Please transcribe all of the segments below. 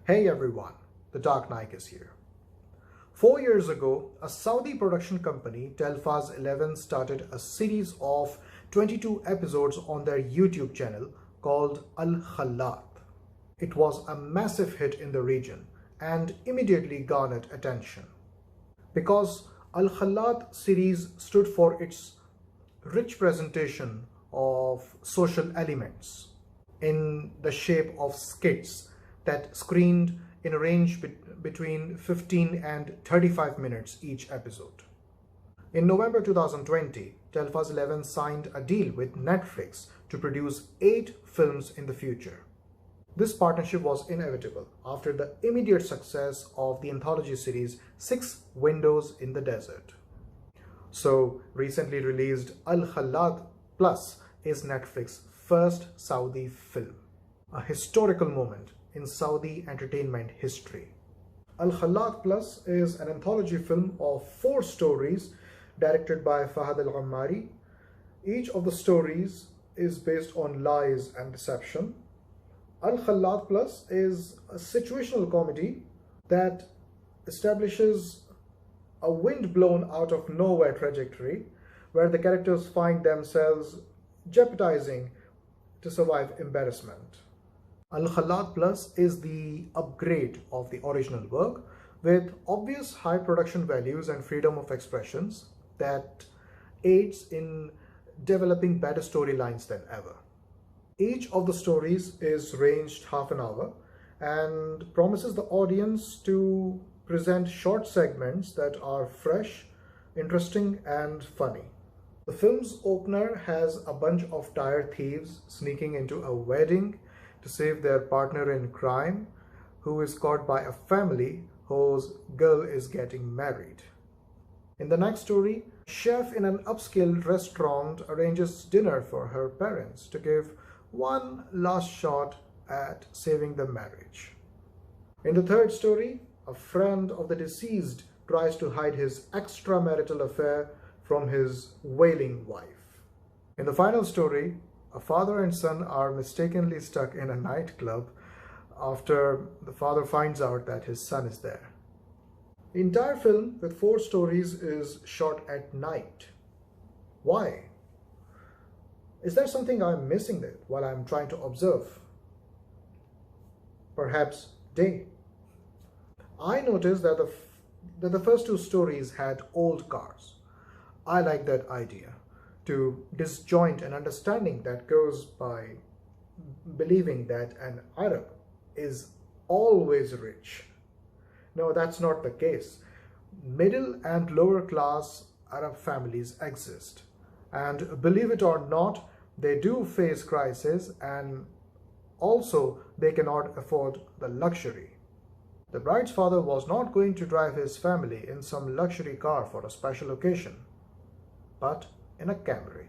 Hey everyone, the Dark Knaik is here. 4 years ago, a Saudi production company, Telfaz11, started a series of 22 episodes on their YouTube channel called Al-Khallat. It was a massive hit in the region and immediately garnered attention. Because Al-Khallat series stood for its rich presentation of social elements in the shape of skits that screened in a range between 15 and 35 minutes each episode. In November 2020, Telfaz11 signed a deal with Netflix to produce 8 films in the future. This partnership was inevitable after the immediate success of the anthology series 6 Windows in the Desert. So, recently released Al-Khallat Plus is Netflix's first Saudi film, a historical moment in Saudi entertainment history. Al-Khallat Plus is an anthology film of 4 stories directed by Fahad Al-Ammari. Each of the stories is based on lies and deception. Al-Khallat Plus is a situational comedy that establishes a wind-blown out of nowhere trajectory where the characters find themselves jeopardizing to survive embarrassment. Al-Khallat Plus is the upgrade of the original work with obvious high production values and freedom of expressions that aids in developing better storylines than ever. Each of the stories is ranged half an hour and promises the audience to present short segments that are fresh, interesting, and funny. The film's opener has a bunch of tire thieves sneaking into a wedding to save their partner in crime, who is caught by a family whose girl is getting married. In the next story, a chef in an upscale restaurant arranges dinner for her parents to give one last shot at saving the marriage. In the third story, a friend of the deceased tries to hide his extramarital affair from his wailing wife. In the final story, a father and son are mistakenly stuck in a nightclub after the father finds out that his son is there. The entire film, with 4 stories, is shot at night. Why? Is there something I'm missing there while I'm trying to observe? Perhaps day. I noticed that the first 2 stories had old cars. I like that idea, to disjoint an understanding that goes by believing that an Arab is always rich. No, that's not the case. Middle and lower class Arab families exist. And believe it or not, they do face crisis, and also they cannot afford the luxury. The bride's father was not going to drive his family in some luxury car for a special occasion, but in a Camry.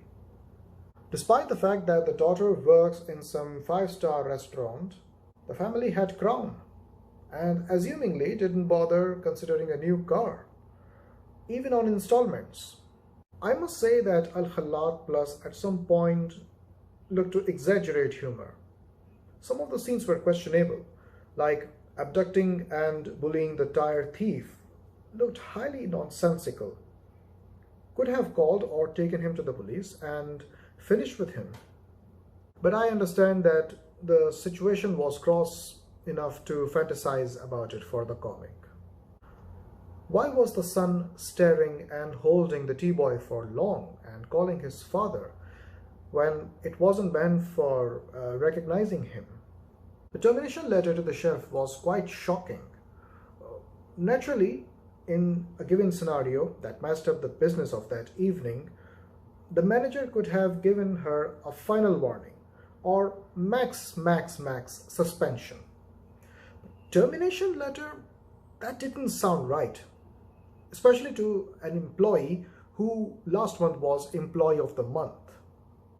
Despite the fact that the daughter works in some 5-star restaurant, the family had crown and assumingly didn't bother considering a new car, even on installments. I must say that Al-Khallat Plus at some point looked to exaggerate humor. Some of the scenes were questionable, like abducting and bullying the tire thief looked highly nonsensical. Could have called or taken him to the police and finished with him. But I understand that the situation was gross enough to fantasize about it for the comic. Why was the son staring and holding the tea-boy for long and calling his father when it wasn't meant for recognizing him? The termination letter to the chef was quite shocking. Naturally, in a given scenario that messed up the business of that evening, the manager could have given her a final warning or max suspension. Termination letter, that didn't sound right, especially to an employee who last month was Employee of the Month.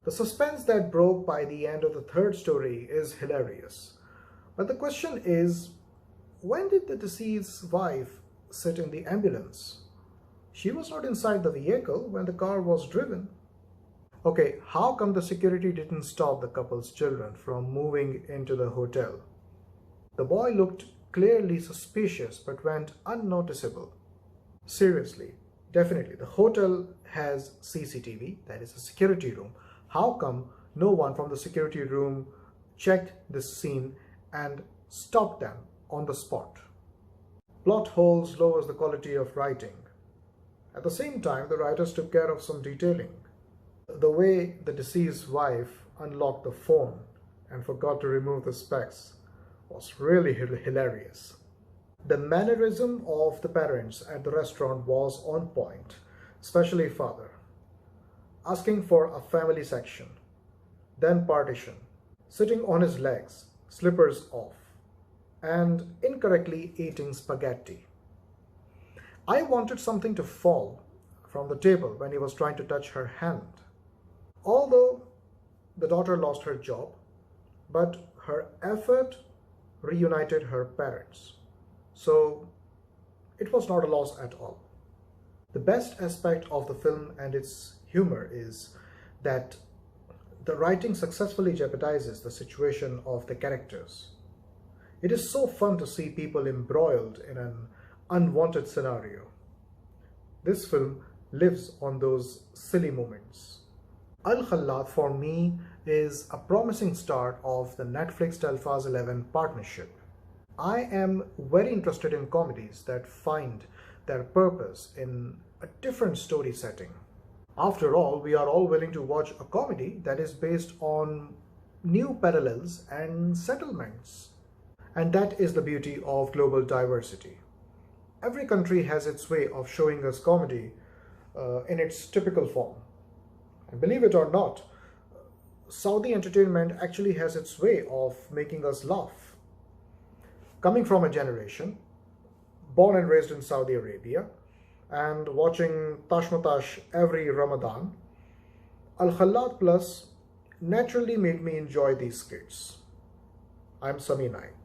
The suspense that broke by the end of the 3rd story is hilarious. But the question is, when did the deceased's wife sit in the ambulance? She was not inside the vehicle when the car was driven. Okay, how come the security didn't stop the couple's children from moving into the hotel? The boy looked clearly suspicious but went unnoticeable. Seriously, definitely, the hotel has CCTV, that is a security room. How come no one from the security room checked this scene and stopped them on the spot? Plot holes lowers the quality of writing. At the same time, the writers took care of some detailing. The way the deceased wife unlocked the phone and forgot to remove the specs was really hilarious. The mannerism of the parents at the restaurant was on point, especially father. Asking for a family section, then partition, sitting on his legs, slippers off, and incorrectly eating spaghetti. I wanted something to fall from the table when he was trying to touch her hand. Although the daughter lost her job, but her effort reunited her parents. So it was not a loss at all. The best aspect of the film and its humor is that the writing successfully jeopardizes the situation of the characters. It is so fun to see people embroiled in an unwanted scenario. This film lives on those silly moments. Al-Khallat for me is a promising start of the Netflix Telfaz11 partnership. I am very interested in comedies that find their purpose in a different story setting. After all, we are all willing to watch a comedy that is based on new parallels and settlements. And that is the beauty of global diversity. Every country has its way of showing us comedy in its typical form. And believe it or not, Saudi entertainment actually has its way of making us laugh. Coming from a generation born and raised in Saudi Arabia and watching Tashmatash every Ramadan, Al-Khallat Plus naturally made me enjoy these skits. I'm Sami Naik.